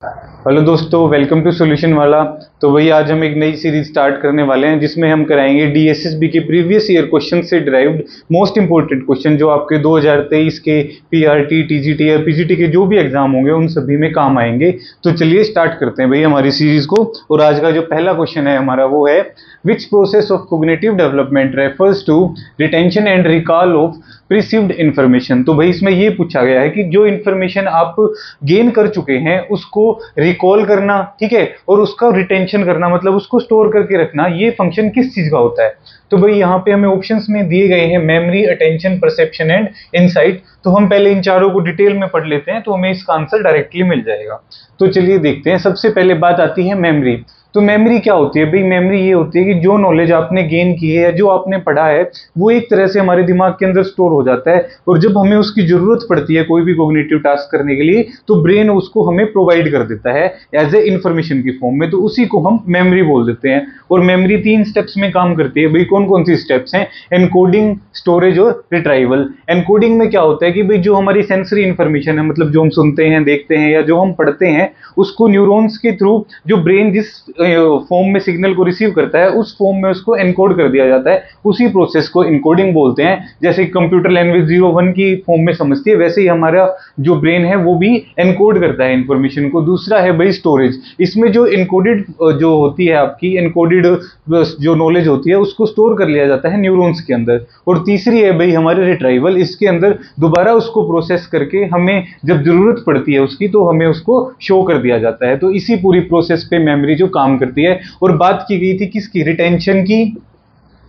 Hello दोस्तों, welcome to solution वाला। तो वही आज हम एक नई सीरीज स्टार्ट करने वाले हैं जिसमें हम कराएंगे डीएसएसबी के प्रीवियस ईयर क्वेश्चन से डिराइव्ड मोस्ट इंपोर्टेंट क्वेश्चन जो आपके 2023 के पीआरटी, टीजीटी या पीजीटी के जो भी एग्जाम होंगे उन सभी में काम आएंगे। तो चलिए स्टार्ट करते हैं भाई हमारी सीरीज को। और आज का जो पहला क्वेश्चन है हमारा वो है, which process of cognitive development refers to retention and recall of perceived information. तो भाई इसमें ये पूछा गया है कि जो इंफॉर्मेशन आप गेन कर चुके हैं उसको रिकॉल करना, ठीक है, और उसका रिटेंशन करना मतलब उसको स्टोर करके रखना, ये फंक्शन किस चीज का होता है। तो भाई यहाँ पे हमें ऑप्शंस में दिए गए हैं memory, attention, perception and insight. तो हम पहले इन चारों को डिटेल में पढ़ लेते हैं तो हमें इसका आंसर डायरेक्टली मिल जाएगा। तो चलिए देखते हैं। सबसे पहले बात आती है मेमोरी। तो मेमोरी क्या होती है भाई? मेमोरी ये होती है कि जो नॉलेज आपने गेन की है या जो आपने पढ़ा है वो एक तरह से हमारे दिमाग के अंदर स्टोर हो जाता है, और जब हमें उसकी जरूरत पड़ती है कोई भी कॉग्निटिव टास्क करने के लिए तो ब्रेन उसको हमें प्रोवाइड कर देता है एज ए इंफॉर्मेशन की फॉर्म में। तो उसी को हम मेमोरी बोल देते हैं। और मेमोरी 3 स्टेप्स में काम करती है भाई। कौन कौन सी स्टेप्स हैं? एनकोडिंग, स्टोरेज और रिट्राइवल। एनकोडिंग में क्या होता है कि भाई जो हमारी सेंसरी इंफॉर्मेशन है, मतलब जो हम सुनते हैं, देखते हैं या जो हम पढ़ते हैं, उसको न्यूरॉन्स के थ्रू जो ब्रेन जिस फॉर्म में सिग्नल को रिसीव करता है उस फॉर्म में उसको एनकोड कर दिया जाता है। उसी प्रोसेस को एनकोडिंग बोलते हैं। जैसे कंप्यूटर लैंग्वेज 01 की फॉर्म में समझती है, वैसे ही हमारा जो ब्रेन है वो भी एनकोड करता है इंफॉर्मेशन को। दूसरा है भाई स्टोरेज। इसमें जो एनकोडेड जो होती है आपकी एनकोडेड जो नॉलेज होती है उसको स्टोर कर लिया जाता है न्यूरॉन्स के अंदर। और तीसरी है भाई हमारे रिट्राइवल। इसके अंदर दोबारा उसको प्रोसेस करके हमें जब जरूरत पड़ती है उसकी तो हमें उसको शो कर दिया जाता है। तो इसी पूरी प्रोसेस पे मेमोरी जो काम करती है। और बात की गई थी किसकी? रिटेंशन की।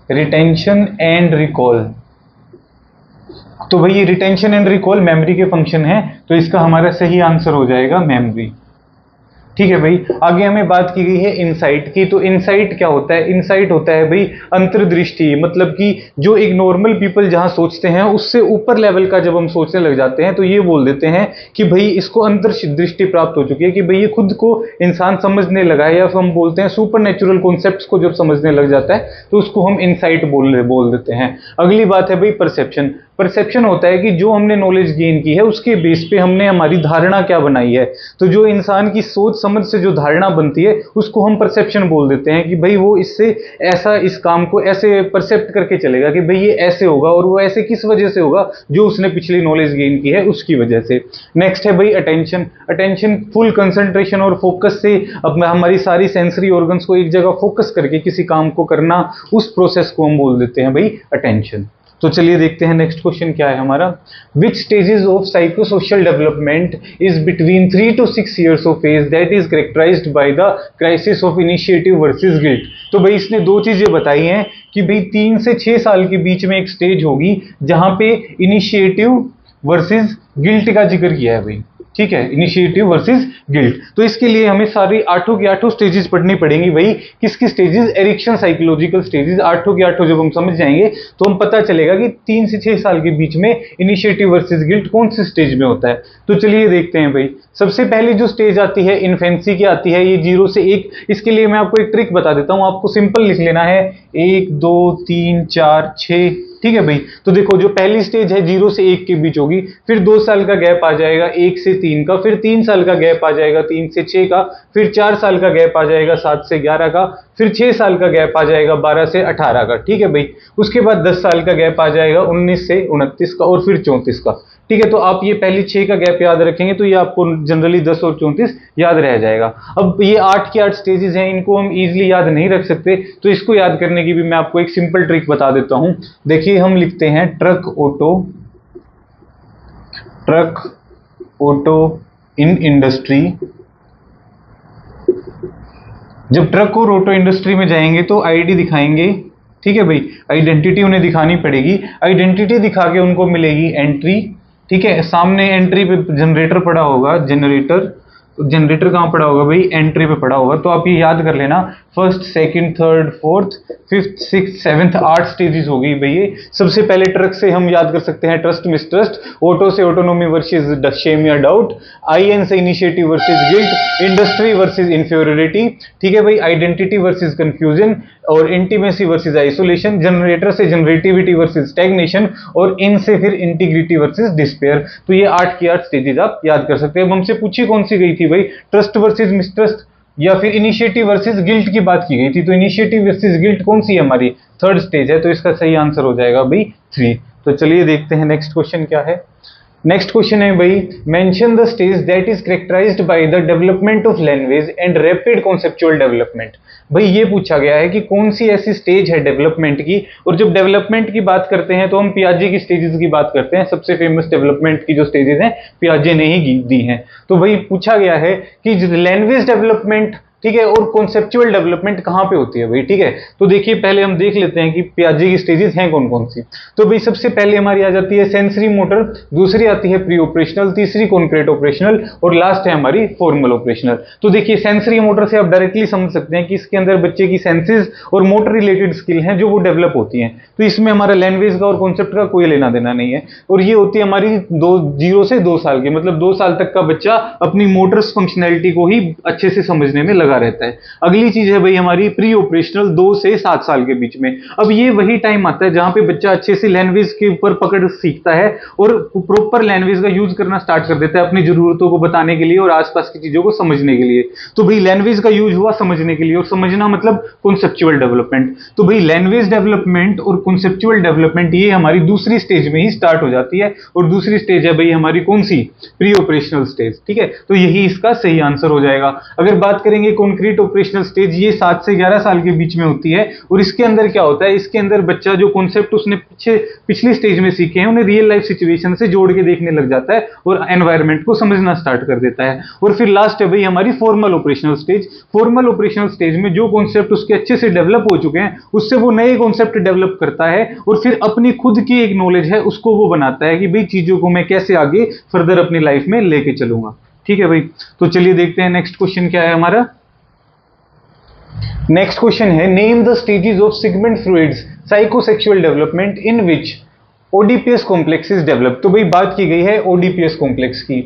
Retention and recall. तो भाई ये रिटेंशन एंड रिकॉल मेमोरी के फंक्शन है, तो इसका हमारा सही आंसर हो जाएगा मेमोरी। ठीक है भाई। आगे हमें बात की गई है इनसाइट की। तो इनसाइट क्या होता है? इनसाइट होता है भाई अंतर्दृष्टि। मतलब कि जो एक नॉर्मल पीपल जहां सोचते हैं उससे ऊपर लेवल का जब हम सोचने लग जाते हैं तो ये बोल देते हैं कि भाई इसको अंतर्दृष्टि प्राप्त हो चुकी है, कि भाई ये खुद को इंसान समझने लगा है, या फिर हम बोलते हैं सुपर नेचुरल कॉन्सेप्ट्स को जब समझने लग जाता है तो उसको हम इनसाइट बोल देते हैं। अगली बात है भाई परसेप्शन। परसेप्शन होता है कि जो हमने नॉलेज गेन की है उसके बेस पे हमने हमारी धारणा क्या बनाई है। तो जो इंसान की सोच समझ से जो धारणा बनती है उसको हम परसेप्शन बोल देते हैं, कि भाई वो इससे ऐसा इस काम को ऐसे परसेप्ट करके चलेगा कि भाई ये ऐसे होगा, और वो ऐसे किस वजह से होगा? जो उसने पिछली नॉलेज गेन की है उसकी वजह से। नेक्स्ट है भाई अटेंशन। अटेंशन फुल कंसंट्रेशन और फोकस से अपना हमारी सारी सेंसरी ऑर्गन्स को एक जगह फोकस करके किसी काम को करना, उस प्रोसेस को हम बोल देते हैं भाई अटेंशन। तो चलिए देखते हैं नेक्स्ट क्वेश्चन क्या है हमारा। Which stages of psychosocial development is between 3 to 6 years of age that is characterised by the crisis of initiative versus guilt. तो भाई इसने दो चीजें बताई हैं कि भाई 3 से 6 साल के बीच में एक स्टेज होगी जहां पे इनिशिएटिव वर्सेस गिल्ट का जिक्र किया है भाई। ठीक है, इनिशिएटिव वर्सेस गिल्ट। तो इसके लिए हमें सारी 8 की 8 स्टेजेस पढ़नी पड़ेंगी भाई। किसकी स्टेजेस? Ericsson psychological stages. 8 की 8 जब हम समझ जाएंगे तो हम पता चलेगा कि 3 से 6 साल के बीच में इनिशिएटिव वर्सेस गिल्ट कौन से स्टेज में होता है। तो चलिए देखते हैं भाई। सबसे पहले जो स्टेज आती है इन्फेंसी की आती है, ये 0 से 1। इसके लिए मैं आपको एक ट्रिक बता देता हूं, आपको सिंपल लिख लेना है 1 2 3 4 6। ठीक है भाई। तो देखो जो पहली स्टेज है 0 से 1 के बीच होगी, फिर 2 साल का गैप आ जाएगा 1 से 3 का, फिर 3 साल का गैप आ जाएगा 3 से 6 का, फिर 4 साल का गैप आ जाएगा 7 से 11 का, फिर 6 साल का गैप आ जाएगा 12 से 18 का। ठीक है भाई। उसके बाद 10 साल का गैप आ जाएगा 19 से 29 का, और फिर 34 का। ठीक है। तो आप ये पहली 6 का गैप याद रखेंगे तो ये आपको जनरली 10 और 34 याद रह जाएगा। अब ये 8 की 8 स्टेजेस हैं, इनको हम इजीली याद नहीं रख सकते, तो इसको याद करने की भी मैं आपको एक सिंपल ट्रिक बता देता हूं। देखिए हम लिखते हैं ट्रक ऑटो इन इंडस्ट्री। जब ट्रक और ऑटो इंडस्ट्री में जाएंगे तो आईडी दिखाएंगे। ठीक है भाई, आइडेंटिटी उन्हें दिखानी पड़ेगी। आइडेंटिटी दिखा के उनको मिलेगी एंट्री। ठीक है। सामने एंट्री पे जनरेटर पड़ा होगा, जनरेटर। जनरेटर कहाँ पड़ा होगा भाई? एंट्री पे पड़ा होगा। तो आप ये याद कर लेना, first, second, third, fourth, fifth, six, seventh, 8 stages हो गई भाई ये। सबसे पहले ट्रक से हम याद कर सकते हैं ट्रस्ट मिसट्रस्ट, ऑटो से ऑटोनोमी वर्सेस शेम या डाउट, आईएन से initiative versus guilt, industry versus inferiority. ठीक है भाई। आइडेंटिटी वर्सेस कंफ्यूजन, और इंटीमेसी वर्सेस आइसोलेशन। जनरेटर से जनरेटिविटी वर्सेस स्टैग्नेशन, और इन से फिर इंटीग्रिटी वर्सेस डिस्पेयर। तो ये 8 की 8 स्टेजेस आप याद कर सकते हैं। अब हमसे पूछी कौन सी गई थी कि भाई ट्रस्ट वर्सेज मिसट्रस्ट या फिर इनिशिएटिव वर्सेस गिल्ट की बात की गई थी। तो इनिशिएटिव वर्सेस गिल्ट कौन सी है हमारी, थर्ड स्टेज है, तो इसका सही आंसर हो जाएगा भाई 3। तो चलिए देखते हैं नेक्स्ट क्वेश्चन क्या है। नेक्स्ट क्वेश्चन है भाई, mention the stage that is characterised by the development of language and rapid conceptual development. भाई ये पूछा गया है कि कौन सी ऐसी स्टेज है डेवलपमेंट की, और जब डेवलपमेंट की बात करते हैं तो हम पियाजे की स्टेजेस की बात करते हैं। सबसे फेमस डेवलपमेंट की जो स्टेजेस हैं पियाजे ने ही दी हैं। तो भाई पूछा गया है कि लैंग्वेज डेवलपमेंट, ठीक है, और कॉन्सेप्चुअल डेवलपमेंट कहां पे होती है भाई, ठीक है। तो देखिए पहले हम देख लेते हैं कि पियाजे की स्टेजेस हैं कौन कौन सी। तो भाई सबसे पहले हमारी आ जाती है सेंसरी मोटर, दूसरी आती है प्री ऑपरेशनल, तीसरी कॉन्क्रीट ऑपरेशनल, और लास्ट है हमारी फॉर्मल ऑपरेशनल। तो देखिए सेंसरी मोटर से आप डायरेक्टली समझ सकते हैं कि इसके अंदर बच्चे की सेंसेस और मोटर रिलेटेड स्किल हैं जो वो डेवलप होती हैं। तो इसमें हमारा लैंग्वेज का और कॉन्सेप्ट का कोई लेना देना नहीं है, और ये होती है हमारी 0 से 2 साल की, मतलब 2 साल तक का बच्चा अपनी मोटर्स फंक्शनैलिटी को ही अच्छे से समझने में लगा रहता है। अगली चीज है भाई हमारी प्री ऑपरेशनल, 2 से 7 साल के बीच में। अब ये वही टाइम आता है जहां पे बच्चा अच्छे से लैंग्वेज के ऊपर पकड़ सीखता है और प्रॉपर लैंग्वेज का यूज करना स्टार्ट कर देता है अपनी जरूरतों को बताने के लिए और आसपास की चीजों को समझने के लिए। तो भाई लैंग्वेज का यूज हुआ समझने के लिए, और समझना मतलब कॉन्सेप्चुअल डेवलपमेंट। तो भाई लैंग्वेज डेवलपमेंट और कॉन्सेप्चुअल डेवलपमेंट ये हमारी दूसरी स्टेज में ही स्टार्ट हो जाती है, और दूसरी स्टेज है भाई हमारी कौन सी, प्री ऑपरेशनल स्टेज, ठीक है। तो यही इसका सही आंसर हो जाएगा। अगर बात करेंगे कॉन्क्रीट ऑपरेशनल स्टेज, ये 7 से 11 साल के बीच में होती है, और इसके अंदर क्या होता है, इसके अंदर बच्चा जो कॉन्सेप्ट उसने पिछली स्टेज में सीखे हैं उन्हें रियल लाइफ सिचुएशन से जोड़ के देखने लग जाता है और एनवायरनमेंट को समझना स्टार्ट कर देता है। और फिर लास्ट है भाई हमारी formal operational stage. Formal operational stage में जो कॉन्सेप्ट उसके अच्छे से डेवलप हो चुके हैं उससे वो नए कॉन्सेप्ट डेवलप करता है, और फिर अपनी खुद की एक नॉलेज है उसको वो बनाता है कि भाई चीजों को मैं कैसे आगे फर्दर अपनी लाइफ में लेके चलूंगा, ठीक है भाई। तो चलिए देखते हैं नेक्स्ट क्वेश्चन क्या है हमारा। नेक्स्ट क्वेश्चन है, name the stages of Sigmund Freud's psychosexual development in which Oedipus complex is develop. तो भाई बात की गई है ओडीपीएस कॉम्प्लेक्स की।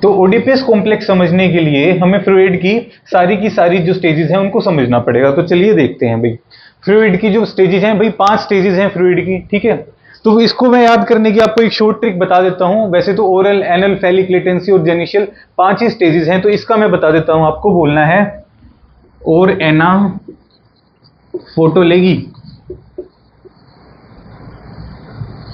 तो ओडीपीएस कॉम्प्लेक्स समझने के लिए हमें फ्रॉइड की सारी जो स्टेजेस हैं उनको समझना पड़ेगा। तो चलिए देखते हैं भाई फ्रॉइड की जो स्टेजेस हैं, भाई 5 स्टेजेस हैं फ्रॉइड की, ठीक है। तो इसको मैं याद करने की आपको एक शॉर्ट ट्रिक बता देता हूं। वैसे तो ओरल, एनल, फेलिक, लेटेंसी और जेनिशियल 5 ही स्टेजेस हैं, तो इसका मैं बता देता हूं। आपको बोलना है और एना फोटो लेगी,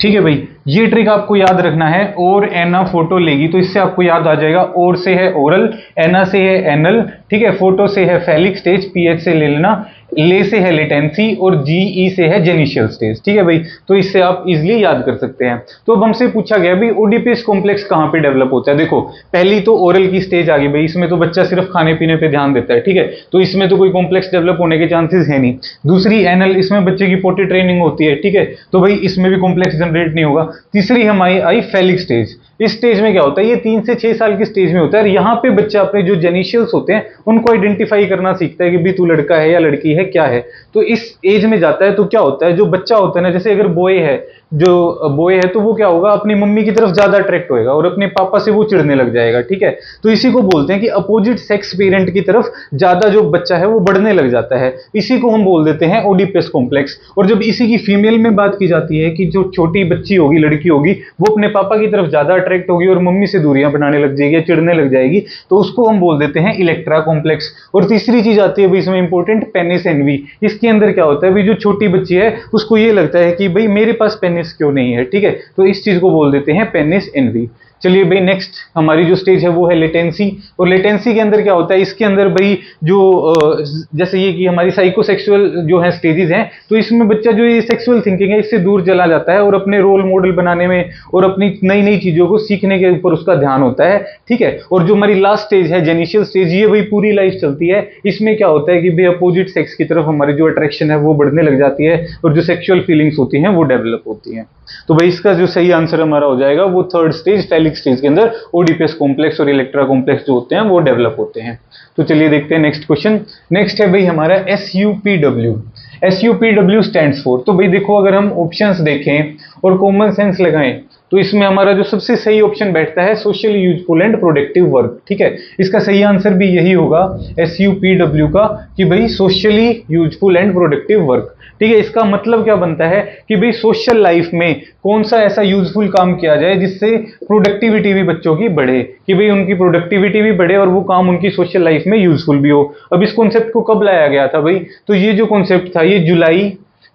ठीक है भाई। ये ट्रिक आपको याद रखना है, और एना फोटो लेगी, तो इससे आपको याद आ जाएगा। और से है ओरल, एना से है एनल, ठीक है, फोटो से है फेलिक स्टेज, पीएच से ले लेना, ले से है लेटेंसी, और जीई से है जेनिशियल स्टेज, ठीक है भाई। तो इससे आप इजीली याद कर सकते हैं। तो अब हमसे पूछा गया भाई ओडीपीएस कॉम्प्लेक्स कहां पे डेवलप होता है। देखो पहली तो ओरल की स्टेज आ गई भाई, इसमें तो बच्चा सिर्फ खाने पीने पे ध्यान देता है, ठीक है, तो इसमें तो कोई कॉम्प्लेक्स डेवलप होने के चांसेस है नहीं। दूसरी एनल, इसमें बच्चे की पोटी ट्रेनिंग होती है, ठीक है, तो भाई इसमें भी कॉम्प्लेक्स जनरेट नहीं होगा। तीसरी हमारी आई फेलिक स्टेज। इस स्टेज में क्या होता है, ये 3 से 6 साल की स्टेज में होता है, और यहाँ पे बच्चा अपने जो जेनिशियल्स होते हैं उनको आइडेंटिफाई करना सीखता है कि भाई तू लड़का है या लड़की है, क्या है। तो इस एज में जाता है तो क्या होता है, जो बच्चा होता है ना, जैसे अगर बॉय है, जो बॉय है तो वो क्या होगा, अपनी मम्मी की तरफ ज्यादा अट्रैक्ट होएगा और अपने पापा से वो चिढ़ने लग जाएगा, ठीक है। तो इसी को बोलते हैं कि अपोजिट सेक्स पेरेंट की तरफ ज्यादा जो बच्चा है वो बढ़ने लग जाता है, इसी को हम बोल देते हैं ओडीपीएस कॉम्प्लेक्स। और जब इसी की फीमेल में बात की जाती है कि जो छोटी बच्ची होगी, लड़की होगी, वो अपने पापा की तरफ ज्यादा अट्रैक्ट होगी और मम्मी से दूरियां बनाने लग जाएगी या चिढ़ने लग जाएगी, तो उसको हम बोल देते हैं इलेक्ट्रा कॉम्प्लेक्स। और तीसरी चीज आती है भाई इसमें इंपॉर्टेंट, पेनिस एनवी। इसके अंदर क्या होता है भाई, जो छोटी बच्ची है उसको ये लगता है कि भाई मेरे पास पेनिस क्यों नहीं है, ठीक है, तो इस चीज को बोल देते हैं पेनिस एनवी। चलिए भाई नेक्स्ट हमारी जो स्टेज है वो है लेटेंसी। और लेटेंसी के अंदर क्या होता है, इसके अंदर भाई जो जैसे ये कि हमारी साइकोसेक्सुअल जो है स्टेजेस हैं, तो इसमें बच्चा जो ये सेक्सुअल थिंकिंग है इससे दूर चला जाता है और अपने रोल मॉडल बनाने में और अपनी नई नई चीजों को सीखने के ऊपर उसका ध्यान होता है, ठीक है। और जो हमारी लास्ट स्टेज है जेनिशियल स्टेज, ये भाई पूरी लाइफ चलती है। इसमें क्या होता है कि भाई अपोजिट सेक्स की तरफ हमारी जो अट्रैक्शन है वो बढ़ने लग जाती है और जो सेक्सुअल फीलिंग्स होती हैं वो डेवलप होती हैं। तो भाई इसका जो सही आंसर हमारा हो जाएगा वो थर्ड स्टेज, फेलिक स्टेज के अंदर ओडीपीएस कॉम्प्लेक्स और इलेक्ट्रा कॉम्प्लेक्स जो होते हैं वो डेवलप होते हैं। तो चलिए देखते हैं नेक्स्ट क्वेश्चन। नेक्स्ट है भाई हमारा SUPW। SUPW स्टैंड्स फॉर, तो भाई देखो अगर हम ऑप्शंस देखें और कॉमन सेंस लगाएं तो इसमें हमारा जो सबसे सही ऑप्शन बैठता है socially useful and productive work. ठीक है, इसका सही आंसर भी यही होगा SUPW का, कि भाई socially useful and productive work. ठीक है, इसका मतलब क्या बनता है कि भाई सोशल लाइफ में कौन सा ऐसा यूजफुल काम किया जाए जिससे प्रोडक्टिविटी भी बच्चों की बढ़े, कि भाई उनकी प्रोडक्टिविटी भी बढ़े और वो काम उनकी सोशल लाइफ में यूजफुल भी हो। अब इस कॉन्सेप्ट को कब लाया गया था भाई, तो ये जो कॉन्सेप्ट था ये जुलाई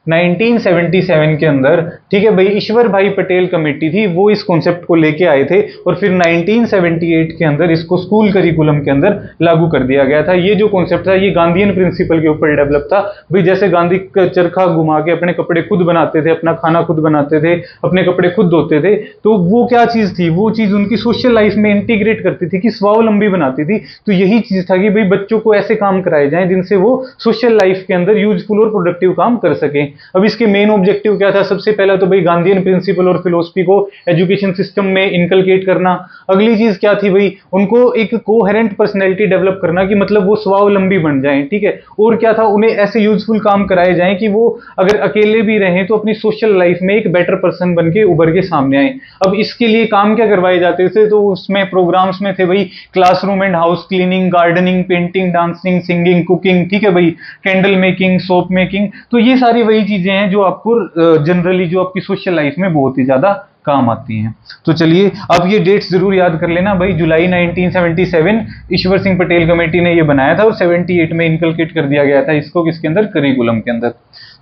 1977 के अंदर, ठीक है भाई, ईश्वर भाई पटेल कमेटी थी, वो इस कॉन्सेप्ट को लेके आए थे और फिर 1978 के अंदर इसको स्कूल करिकुलम के अंदर लागू कर दिया गया था। ये जो कॉन्सेप्ट था ये गांधीयन प्रिंसिपल के ऊपर डेवलप था भाई, जैसे गांधी चरखा घुमा के अपने कपड़े खुद बनाते थे, अपना खाना खुद बनाते थे, अपने कपड़े खुद धोते थे, तो वो क्या चीज थी, वो चीज उनकी सोशल लाइफ में इंटीग्रेट करती थी, कि स्वावलंबी बनाती थी। तो यही चीज था कि भाई बच्चों को ऐसे काम कराए जाएं जिनसे वो सोशल लाइफ के अंदर यूजफुल और प्रोडक्टिव काम कर सकें। अब इसके मेन ऑब्जेक्टिव क्या था, सबसे पहला तो भाई गांधीयन प्रिंसिपल और फिलोसफी को एजुकेशन सिस्टम में इनकलकेट करना। अगली चीज क्या थी भाई, उनको एक कोहेरेंट पर्सनैलिटी डेवलप करना, कि मतलब वो स्वावलंबी बन जाएं। ठीक है, और क्या था, उन्हें ऐसे यूजफुल काम कराए जाएं कि वो अगर अकेले भी रहें तो अपनी सोशल लाइफ में एक बेटर पर्सन बन के उभर के सामने आए। अब इसके लिए काम क्या करवाए जाते थे, तो उसमें प्रोग्राम्स में थे भाई classroom and house cleaning, gardening, painting, dancing, singing, cooking, ठीक है भाई, कैंडल मेकिंग, सोप मेकिंग। तो ये सारी वही चीजें हैं जो आपको जनरली जो आपकी सोशल लाइफ में बहुत ही ज्यादा काम आती हैं। तो चलिए अब ये डेट्स जरूर याद कर लेना भाई, जुलाई 1977 ईश्वर सिंह पटेल कमेटी ने ये बनाया था और 78 में इनकलकेट कर दिया गया था इसको किसके अंदर, करिकुलम के अंदर।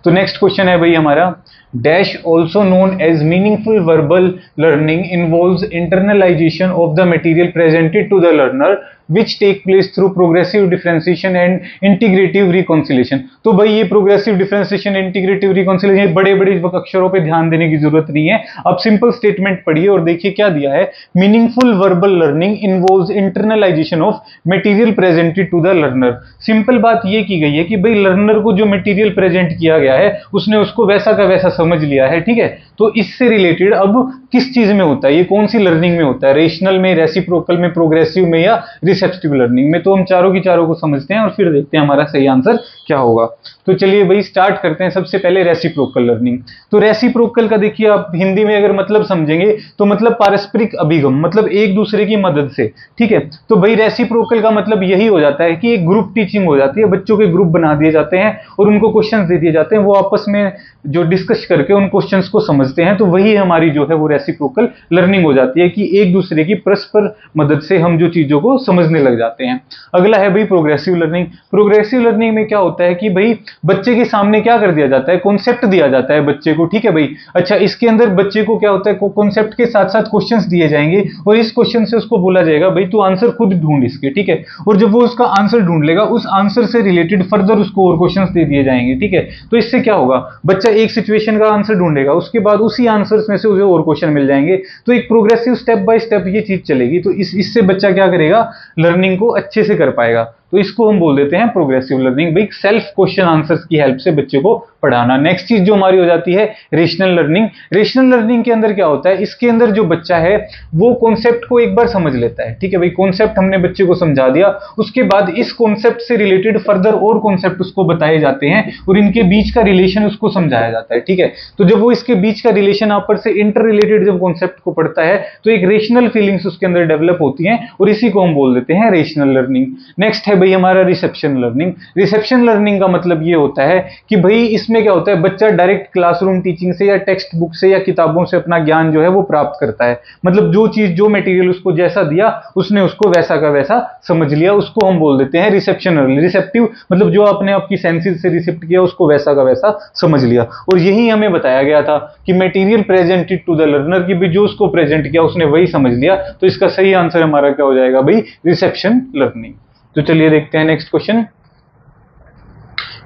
तो नेक्स्ट क्वेश्चन है भाई हमारा, dash also known as meaningful verbal learning involves internalisation of the material presented to the learner which take place through progressive differentiation and integrative reconciliation। तो भाई ये प्रोग्रेसिव डिफरेंशिएशन, इंटीग्रेटिव रिकॉन्सिलिएशन, बड़े बड़े अक्षरों पे ध्यान देने की जरूरत नहीं है, आप सिंपल स्टेटमेंट पढ़िए और देखिए क्या दिया है। Meaningful verbal learning involves internalisation of material presented to the learner. Simple बात ये की गई है कि भाई लर्नर को जो मटेरियल प्रेजेंट किया गया है उसने उसको वैसा का वैसा समझ लिया है। ठीक है, तो इससे रिलेटेड अब किस चीज में होता है, ये कौन सी लर्निंग में होता है, रेशनल में, रेसिप्रोकल में, प्रोग्रेसिव में या रिसेप्टिव लर्निंग में। तो हम चारों की चारों को समझते हैं और फिर देखते हैं हमारा सही आंसर क्या होगा। तो चलिए भाई स्टार्ट करते हैं। सबसे पहले रेसिप्रोकल लर्निंग। तो रेसिप्रोकल का देखिए आप हिंदी में अगर मतलब समझेंगे तो मतलब पारस्परिक अभिगम, मतलब एक दूसरे की मदद से। ठीक है, तो भाई रेसिप्रोकल का मतलब यही हो जाता है कि एक ग्रुप टीचिंग हो जाती है, बच्चों के ग्रुप बना दिए जाते हैं और उनको क्वेश्चंस दे दिए जाते हैं, वो आपस में जो डिस्कस करके उन क्वेश्चंस को समझते हैं। तो वही हमारी जो है वो रेसिप्रोकल लर्निंग हो जाती है कि एक दूसरे की परस्पर मदद से हम जो चीजों को समझने लग जाते हैं। अगला है भाई प्रोग्रेसिव लर्निंग। प्रोग्रेसिव लर्निंग में क्या होता है कि भाई बच्चे के सामने क्या कर दिया जाता है, कॉन्सेप्ट दिया जाता है बच्चे को। ठीक है भाई, अच्छा इसके अंदर बच्चे को क्या होता है, कॉन्सेप्ट के साथ साथ क्वेश्चंस दिए जाएंगे और इस क्वेश्चन से उसको बोला जाएगा भाई तू आंसर खुद ढूंढ इसके। ठीक है, और जब वो उसका आंसर ढूंढ लेगा उस आंसर से रिलेटेड फर्दर उसको और क्वेश्चंस दे दिए जाएंगे। ठीक है, तो इससे क्या होगा, बच्चा एक सिचुएशन का आंसर ढूंढेगा, उसके बाद उसी आंसर्स में से उसे और क्वेश्चन मिल जाएंगे। तो एक प्रोग्रेसिव स्टेप बाय स्टेप ये चीज चलेगी। तो इससे बच्चा क्या करेगा, लर्निंग को अच्छे से कर पाएगा। तो इसको हम बोल देते हैं प्रोग्रेसिव लर्निंग, भाई सेल्फ क्वेश्चन आंसर्स की हेल्प से बच्चे को पढ़ाना। नेक्स्ट चीज जो हमारी हो जाती है रेशनल लर्निंग। रेशनल लर्निंग के अंदर क्या होता है, इसके अंदर जो बच्चा है वो कॉन्सेप्ट को एक बार समझ लेता है। ठीक है भाई, कॉन्सेप्ट हमने बच्चे को समझा दिया, उसके बाद इस कॉन्सेप्ट से रिलेटेड फर्दर और कॉन्सेप्ट उसको बताए जाते हैं और इनके बीच का रिलेशन उसको समझाया जाता है। ठीक है, तो जब वो इसके बीच का रिलेशन आपस से इंटर रिलेटेड जब कॉन्सेप्ट को पढ़ता है तो एक रेशनल फीलिंग्स उसके अंदर डेवलप होती हैं और इसी को हम बोल देते हैं रेशनल लर्निंग। नेक्स्ट है भाई हमारा रिसेप्शन लर्निंग। रिसेप्शन लर्निंग का मतलब ये होता है कि भाई इसमें क्या होता है, बच्चा डायरेक्ट क्लासरूम टीचिंग से या टेक्स्ट बुक से या किताबों से अपना ज्ञान जो है वो प्राप्त करता है। मतलब जो चीज जो मटेरियल उसको जैसा दिया उसने उसको वैसा का वैसा समझ लिया, उसको हम बोल देते हैं रिसेप्शन लर्निंग। रिसेप्टिव मतलब जो आपने आपकी सेंसेस से रिसेप्ट किया उसको वैसा का वैसा समझ लिया। और यही हमें बताया गया था कि material presented to the learner, की भी जो उसको प्रेजेंट किया उसने वही समझ लिया। तो इसका सही आंसर हमारा क्या हो जाएगा भाई, रिसेप्शन लर्निंग। तो चलिए देखते हैं next question.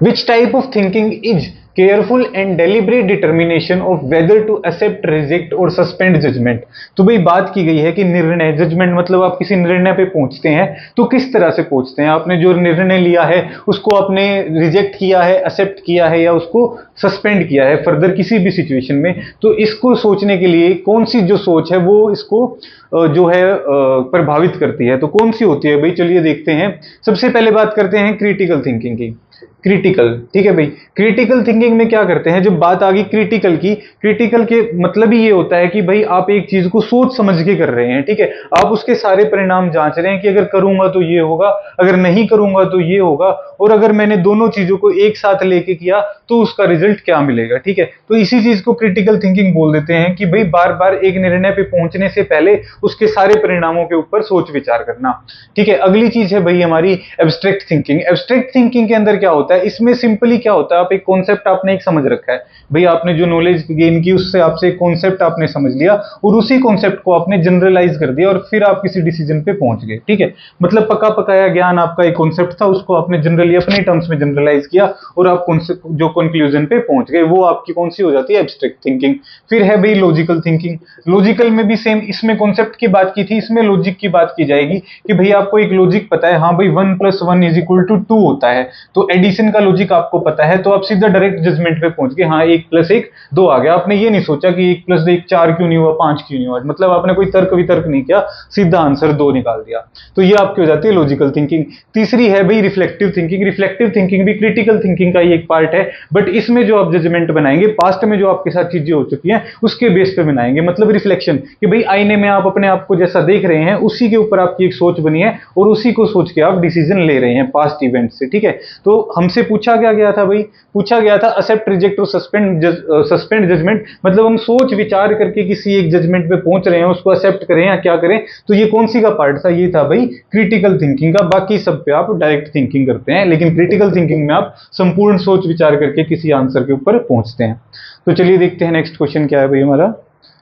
Which type of thinking is careful and deliberate determination of whether to accept, reject और सस्पेंड जजमेंट। तो भाई बात की गई है कि निर्णय, जजमेंट मतलब आप किसी निर्णय पे पहुंचते हैं तो किस तरह से पहुंचते हैं, आपने जो निर्णय लिया है उसको आपने रिजेक्ट किया है, एक्सेप्ट किया है या उसको सस्पेंड किया है फर्दर किसी भी सिचुएशन में। तो इसको सोचने के लिए कौन सी जो सोच है वो इसको जो है प्रभावित करती है, तो कौन सी होती है भाई, चलिए देखते हैं। सबसे पहले बात करते हैं क्रिटिकल थिंकिंग की। क्रिटिकल। ठीक है भाई, क्रिटिकल थिंकिंग में क्या करते हैं, जब बात आ गई क्रिटिकल की, क्रिटिकल के मतलब ही ये होता है कि भाई आप एक चीज को सोच समझ के कर रहे हैं। ठीक है, आप उसके सारे परिणाम जांच रहे हैं कि अगर करूंगा तो ये होगा, अगर नहीं करूंगा तो ये होगा, और अगर मैंने दोनों चीजों को एक साथ लेके किया तो उसका रिजल्ट क्या मिलेगा। ठीक है, तो इसी चीज को क्रिटिकल थिंकिंग बोल देते हैं कि भाई बार बार एक निर्णय पे पहुंचने से पहले उसके सारे परिणामों के ऊपर सोच विचार करना। ठीक है, अगली चीज है भाई हमारी एब्स्ट्रैक्ट थिंकिंग। एब्स्ट्रैक्ट थिंकिंग के अंदर क्या होता है, इसमें सिंपली क्या होता है, आप एक कॉन्सेप्ट आपने एक समझ रखा है भाई, आपने जो नॉलेज गेन की उससे आपसे एक कॉन्सेप्ट आपने समझ लिया और उसी कॉन्सेप्ट को आपने जनरलाइज कर दिया और फिर आप किसी डिसीजन पे पहुंच गए। ठीक है, मतलब पका पकाया ज्ञान आपका एक कॉन्सेप्ट था, उसको आपने जनरली अपने टर्म्स में जनरलाइज किया और आप जो कंक्लूजन पे पहुंच गए, वो आपकी कौन सी हो जाती है, एब्स्ट्रैक्ट थिंकिंग। फिर है भाई लॉजिकल थिंकिंग। लॉजिकल में भी सेम, इसमें कॉन्सेप्ट की बात की थी, इसमें लॉजिक की बात की जाएगी कि भाई आपको एक लॉजिक पता है, हाँ भाई 1 + 1 = 2 होता है, तो एडिशन का लॉजिक आपको पता है, तो आप सीधा डायरेक्ट जजमेंट पे पहुंच गए, हाँ 1 + 1 2 आ गया। आपने ये नहीं सोचा कि 1 + 1 4 क्यों नहीं हुआ, 5 क्यों नहीं हुआ, मतलब आपने कोई तर्क वितर्क नहीं किया, सीधा आंसर 2 निकाल दिया। तो ये आपकी हो जाती है लॉजिकल थिंकिंग। तीसरी है भाई रिफ्लेक्टिव थिंकिंग। रिफ्लेक्टिव थिंकिंग भी क्रिटिकल थिंकिंग का ही एक पार्ट है, बट इसमें जो आप जजमेंट बनाएंगे, पास्ट में जो आपके साथ चीजें हो चुकी हैं उसके बेस पे बनाएंगे, मतलब रिफ्लेक्शन, कि भाई आईने में आप अपने आप को जैसा देख रहे हैं उसी के ऊपर आपकी एक सोच बनी है और उसी को सोच के आप डिसीजन ले रहे हैं पास्ट इवेंट से। ठीक है, तो हमसे पूछा क्या गया था भाई, पूछा गया था एक्सेप्ट, रिजेक्ट और सस्पेंड जजमेंट, मतलब हम सोच विचार करके किसी एक जजमेंट पे पहुंच रहे हैं, उसको एक्सेप्ट करें या क्या करें। तो ये कौन सी का पार्ट था, ये था भाई क्रिटिकल थिंकिंग का। बाकी सब पे आप डायरेक्ट थिंकिंग करते हैं, लेकिन क्रिटिकल थिंकिंग में आप संपूर्ण सोच विचार करके किसी आंसर के ऊपर पहुंचते हैं। तो चलिए देखते हैं नेक्स्ट क्वेश्चन क्या है भाई हमारा।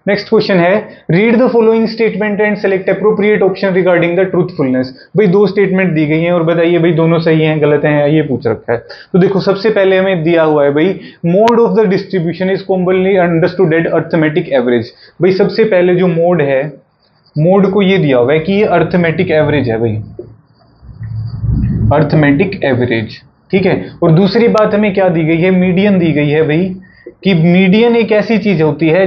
नेक्स्ट क्वेश्चन है, read the following statement and select appropriate option regarding the truthfulness. भाई 2 स्टेटमेंट दी गई हैं और बताइए भाई दोनों सही हैं गलत हैं, ये पूछ रखा है। तो देखो सबसे पहले हमें दिया हुआ है भाई, mode of the distribution is commonly understood as arithmetic average. भाई सबसे पहले जो मोड है, मोड को ये दिया हुआ है कि ये अर्थमेटिक एवरेज है भाई, अर्थमेटिक एवरेज। ठीक है, और दूसरी बात हमें क्या दी गई है, मीडियन दी गई है भाई, कि मीडियन एक ऐसी चीज होती है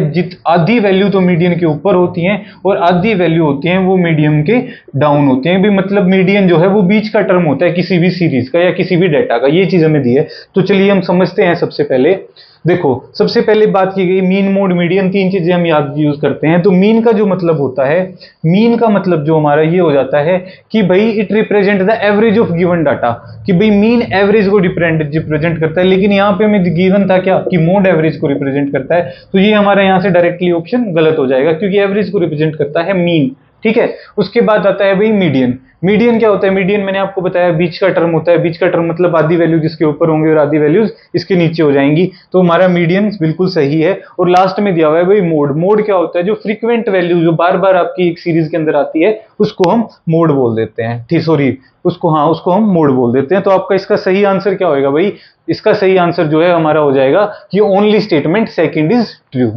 आधी वैल्यू तो मीडियन के ऊपर होती हैं और आधी वैल्यू होती हैं वो मीडियम के डाउन होते हैं भाई, मतलब मीडियन जो है वो बीच का टर्म होता है किसी भी सीरीज का या किसी भी डेटा का, ये चीज हमें दी है। तो चलिए हम समझते हैं। सबसे पहले देखो, सबसे पहले बात की गई मीन, मोड, मीडियन, 3 चीजें हम याद यूज करते हैं। तो मीन का जो मतलब होता है, मीन का मतलब जो हमारा ये हो जाता है कि भाई it represent the average of given data, कि भाई मीन एवरेज को रिप्रेजेंट करता है, लेकिन यहाँ पे हमें गिवन था क्या कि मोड एवरेज को रिप्रेजेंट करता है, तो ये हमारा यहाँ से डायरेक्टली ऑप्शन गलत हो जाएगा क्योंकि एवरेज को रिप्रेजेंट करता है मीन। ठीक है, उसके बाद आता है भाई मीडियन। मीडियन क्या होता है, मीडियन मैंने आपको बताया बीच का टर्म होता है, बीच का टर्म मतलब आधी वैल्यू जिसके ऊपर होंगे और आधी वैल्यूज इसके नीचे हो जाएंगी, तो हमारा मीडियन बिल्कुल सही है। और लास्ट में दिया हुआ है भाई मोड। मोड क्या होता है, जो फ्रीक्वेंट वैल्यू जो बार बार आपकी एक सीरीज के अंदर आती है उसको हम मोड बोल देते हैं। ठीक, सॉरी, उसको हम मोड बोल देते हैं। तो आपका इसका सही आंसर क्या होगा भाई, इसका सही आंसर जो है हमारा हो जाएगा कि only statement second is true.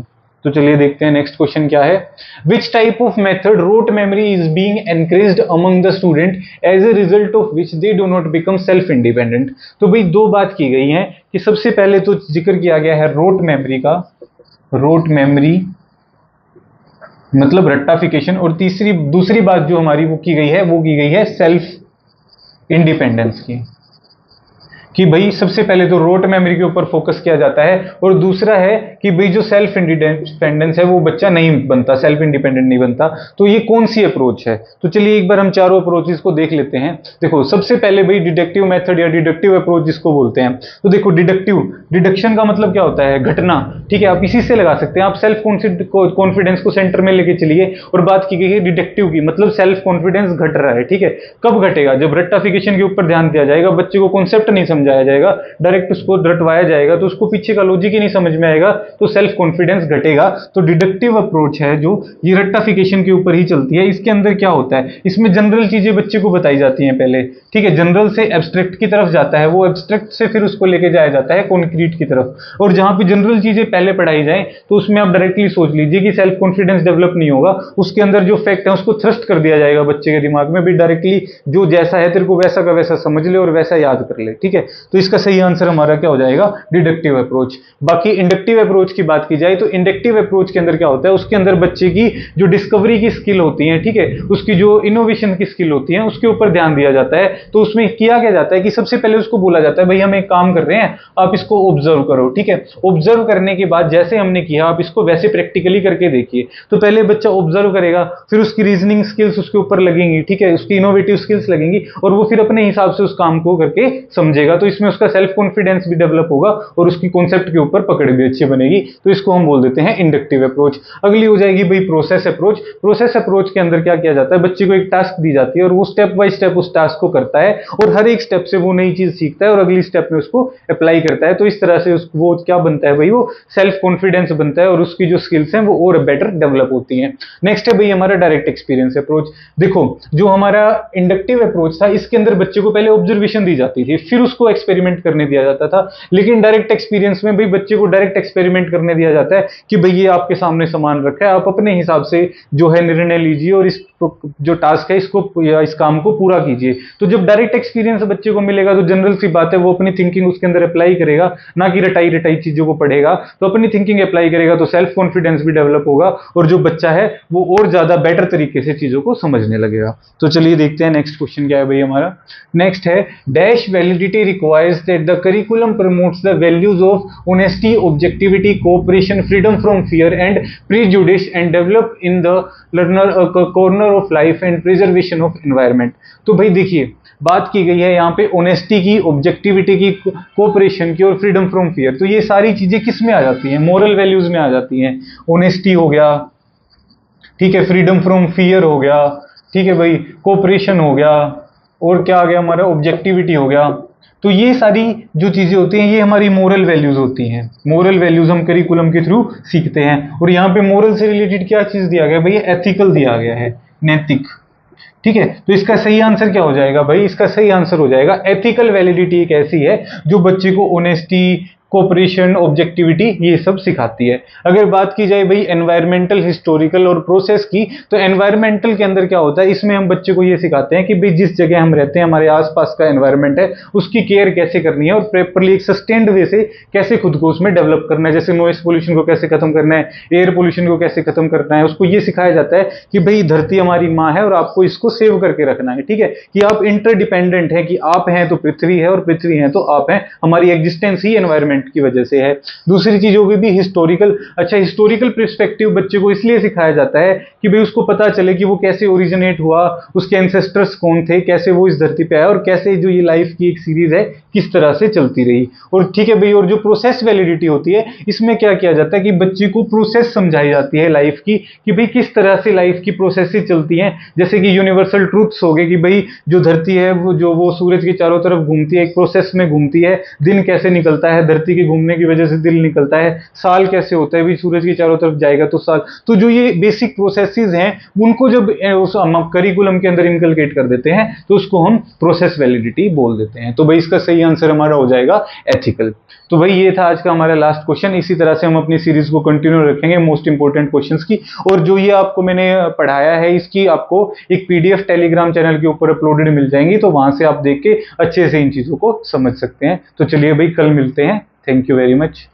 तो चलिए देखते हैं नेक्स्ट क्वेश्चन क्या है। Which type of method rote memory is being encouraged among the student as a result of which they do not become self independent. तो भाई 2 बात की गई है कि सबसे पहले तो जिक्र किया गया है रोट मेमोरी का, रोट मेमोरी मतलब रट्टाफिकेशन, और दूसरी बात जो हमारी वो की गई है, वो की गई है सेल्फ इंडिपेंडेंस की, कि भाई सबसे पहले तो रोट मेमोरी के ऊपर फोकस किया जाता है और दूसरा है कि भाई जो सेल्फ इंडिपेंडेंस है वो बच्चा नहीं बनता, सेल्फ इंडिपेंडेंट नहीं बनता। तो ये कौन सी अप्रोच है, तो चलिए एक बार हम चारों अप्रोचेस को देख लेते हैं। देखो सबसे पहले भाई डिडक्टिव मेथड या डिडक्टिव अप्रोच जिसको बोलते हैं। तो देखो डिडक्शन का मतलब क्या होता है, घटना। ठीक है, आप इसी से लगा सकते हैं, आप सेल्फ कॉन्फिडेंस को सेंटर में लेके चलिए और बात की गई है डिडक्टिव की, मतलब सेल्फ कॉन्फिडेंस घट रहा है। ठीक है, कब घटेगा, जब रट्टाफिकेशन के ऊपर ध्यान दिया जाएगा, बच्चे को कॉन्सेप्ट नहीं समझाया जाएगा, डायरेक्ट उसको रटवाया जाएगा तो उसको पीछे का लॉजिक ही नहीं समझ में आएगा, तो सेल्फ कॉन्फिडेंस घटेगा। तो डिडक्टिव अप्रोच है जो ये रट्टाफिकेशन के ऊपर ही चलती है। इसके अंदर क्या होता है, इसमें जनरल चीजें बच्चे को बताई जाती हैं पहले। ठीक है, जनरल से एब्स्ट्रैक्ट की तरफ जाता है, वो एब्स्ट्रैक्ट से फिर उसको लेके जाया जाता है कॉन्क्रीट की तरफ। और जहां पे जनरल चीजें पहले पढ़ाई जाए तो उसमें आप डायरेक्टली सोच लीजिए कि सेल्फ कॉन्फिडेंस डेवलप नहीं होगा, उसके अंदर जो फैक्ट है उसको थ्रस्ट कर दिया जाएगा बच्चे के दिमाग में भी, डायरेक्टली जो जैसा है तेरे को वैसा का वैसा समझ ले और वैसा याद कर ले। ठीक है, तो इसका सही आंसर हमारा क्या हो जाएगा, डिडक्टिव अप्रोच। बाकी इंडक्टिव अप्रोच अप्रोच की बात की जाए तो इंडक्टिव अप्रोच के अंदर क्या होता है, उसके अंदर बच्चे की जो डिस्कवरी की स्किल होती है, ठीक है, उसकी जो इनोवेशन की स्किल होती है उसके ऊपर ध्यान दिया जाता है। तो उसमें किया क्या जाता है कि सबसे पहले उसको बोला जाता है भाई हम एक काम कर रहे हैं, आप इसको ऑब्जर्व करो, ठीक है। ऑब्जर्व करने के बाद जैसे हमने किया आप इसको वैसे प्रैक्टिकली करके देखिए। तो पहले बच्चा ऑब्जर्व करेगा, फिर उसकी रीजनिंग स्किल्स उसके ऊपर लगेंगी, ठीक है, उसकी इनोवेटिव स्किल्स लगेंगी और वो फिर अपने हिसाब से उस काम को करके समझेगा। तो इसमें उसका सेल्फ कॉन्फिडेंस भी डेवलप होगा और उसकी कॉन्सेप्ट के ऊपर पकड़ भी अच्छी बनेगी। तो इसको हम बोल देते हैं इंडक्टिव अप्रोच। अगली हो जाएगी भाई प्रोसेस अप्रोच। प्रोसेस अप्रोच के अंदर क्या किया जाता है, बच्चे को एक टास्क दी जाती है और वो स्टेप बाय स्टेप उस टास्क को करता है और हर एक स्टेप से वो नई चीज सीखता है और अगली स्टेप में उसको अप्लाई करता है। तो इस तरह से वो क्या बनता है भाई, वो सेल्फ कॉन्फिडेंस बनता है और उसकी जो स्किल्स हैं वो और बेटर डेवलप होती हैं। नेक्स्ट है भाई हमारा डायरेक्ट एक्सपीरियंस अप्रोच। देखो जो हमारा इंडक्टिव अप्रोच था इसके अंदर बच्चे को पहले ऑब्जर्वेशन दी जाती थी, फिर उसको एक्सपेरिमेंट करने दिया जाता था। लेकिन डायरेक्ट एक्सपीरियंस में भाई बच्चे को डायरेक्ट एक्सपेरिमेंट करने दिया जाता है कि भाई ये आपके सामने सामान रखा है, आप अपने हिसाब से जो है निर्णय लीजिए और इस जो टास्क है इसको या इस काम को पूरा कीजिए। तो जब डायरेक्ट एक्सपीरियंस बच्चे को मिलेगा तो जनरल सी बात है वो अपनी थिंकिंग उसके अंदर अप्लाई करेगा, ना कि रटाई रटाई चीजों को पढ़ेगा। तो अपनी थिंकिंग अप्लाई करेगा तो सेल्फ कॉन्फिडेंस भी डेवलप होगा और जो बच्चा है वो और ज्यादा बेटर तरीके से चीजों को समझने लगेगा। तो चलिए देखते हैं नेक्स्ट क्वेश्चन क्या है भाई हमारा। नेक्स्ट है dash validity requires that the curriculum promotes the values of honesty, objectivity, cooperation, freedom from fear and prejudice and develop in the learner corner of life and preservation of environment. तो भाई देखिए बात की गई है यहाँ पे ऑनेस्टी की, ऑब्जेक्टिविटी की, कोऑपरेशन की और फ्रीडम फ्रॉम फियर। तो ये सारी चीजें किस में आ जाती हैं, मोरल वैल्यूज में आ जाती हैं। ऑनेस्टी हो गया, ठीक है, फ्रीडम फ्रॉम फियर हो गया, ठीक है भाई, कोऑपरेशन हो गया और क्या आ गया हमारा, ऑब्जेक्टिविटी हो गया। तो ये सारी जो चीजें होती हैं ये हमारी मोरल वैल्यूज होती हैं। मोरल वैल्यूज हम करिकुलम के थ्रू सीखते हैं और यहाँ पे मोरल से रिलेटेड क्या चीज दिया गया भाई, एथिकल दिया गया है, नैतिक, ठीक है। तो इसका सही आंसर क्या हो जाएगा भाई, इसका सही आंसर हो जाएगा एथिकल वैलिडिटी एक ऐसी है जो बच्चे को ऑनेस्टी, कोऑपरेशन, ऑब्जेक्टिविटी ये सब सिखाती है। अगर बात की जाए भाई एनवायरमेंटल, हिस्टोरिकल और प्रोसेस की, तो एनवायरमेंटल के अंदर क्या होता है, इसमें हम बच्चे को ये सिखाते हैं कि भाई जिस जगह हम रहते हैं, हमारे आसपास का एनवायरमेंट है, उसकी केयर कैसे करनी है और प्रॉपर्ली एक सस्टेन्ड वे से कैसे खुद को उसमें डेवलप करना है। जैसे नॉइस पोल्यूशन को कैसे खत्म करना है, एयर पोल्यूशन को कैसे खत्म करना है, उसको ये सिखाया जाता है कि भाई धरती हमारी माँ है और आपको इसको सेव करके रखना है, ठीक है, कि आप इंटरडिपेंडेंट है, कि आप हैं तो पृथ्वी है और पृथ्वी है तो आप हैं, हमारी एग्जिस्टेंस ही एनवायरमेंट की वजह से है। दूसरी चीज होगी भी हिस्टोरिकल। अच्छा, हिस्टोरिकल पर्सपेक्टिव बच्चे को इसलिए सिखाया जाता है कि भाई उसको पता चले कि वो कैसे ओरिजिनेट हुआ, उसके एंसेस्टर्स कौन थे, कैसे वो इस धरती पे आया और कैसे जो ये लाइफ की एक सीरीज है किस तरह से चलती रही। और ठीक है भाई, और जो प्रोसेस वैलिडिटी होती है इसमें क्या किया जाता है कि बच्चे को प्रोसेस समझाई जाती है लाइफ की, कि भाई किस तरह से लाइफ की प्रोसेस चलती हैं। जैसे कि यूनिवर्सल ट्रूथ्स हो गए कि भाई जो धरती है वो सूरज के चारों तरफ घूमती है, एक प्रोसेस में घूमती है। दिन कैसे निकलता है, धरती के घूमने की वजह से दिन निकलता है। साल कैसे होता है, भी सूरज के चारों तरफ जाएगा तो साल। तो जो ये बेसिक प्रोसेसेस हैं उनको जब उस करिकुलम के अंदर इनकलकेट कर देते हैं तो उसको हम प्रोसेस वैलिडिटी बोल देते हैं। तो भाई इसका सही आंसर हमारा हो जाएगा एथिकल। तो भाई ये था आज का हमारा लास्ट क्वेश्चन। इसी तरह से हम अपनी सीरीज को कंटिन्यू रखेंगे मोस्ट इंपोर्टेंट क्वेश्चंस की। और जो ये आपको मैंने पढ़ाया है इसकी आपको एक पीडीएफ टेलीग्राम चैनल के ऊपर अपलोडेड मिल जाएंगी, तो वहां से आप देख के अच्छे से इन चीजों को समझ सकते हैं। तो चलिए भाई कल मिलते हैं। Thank you very much.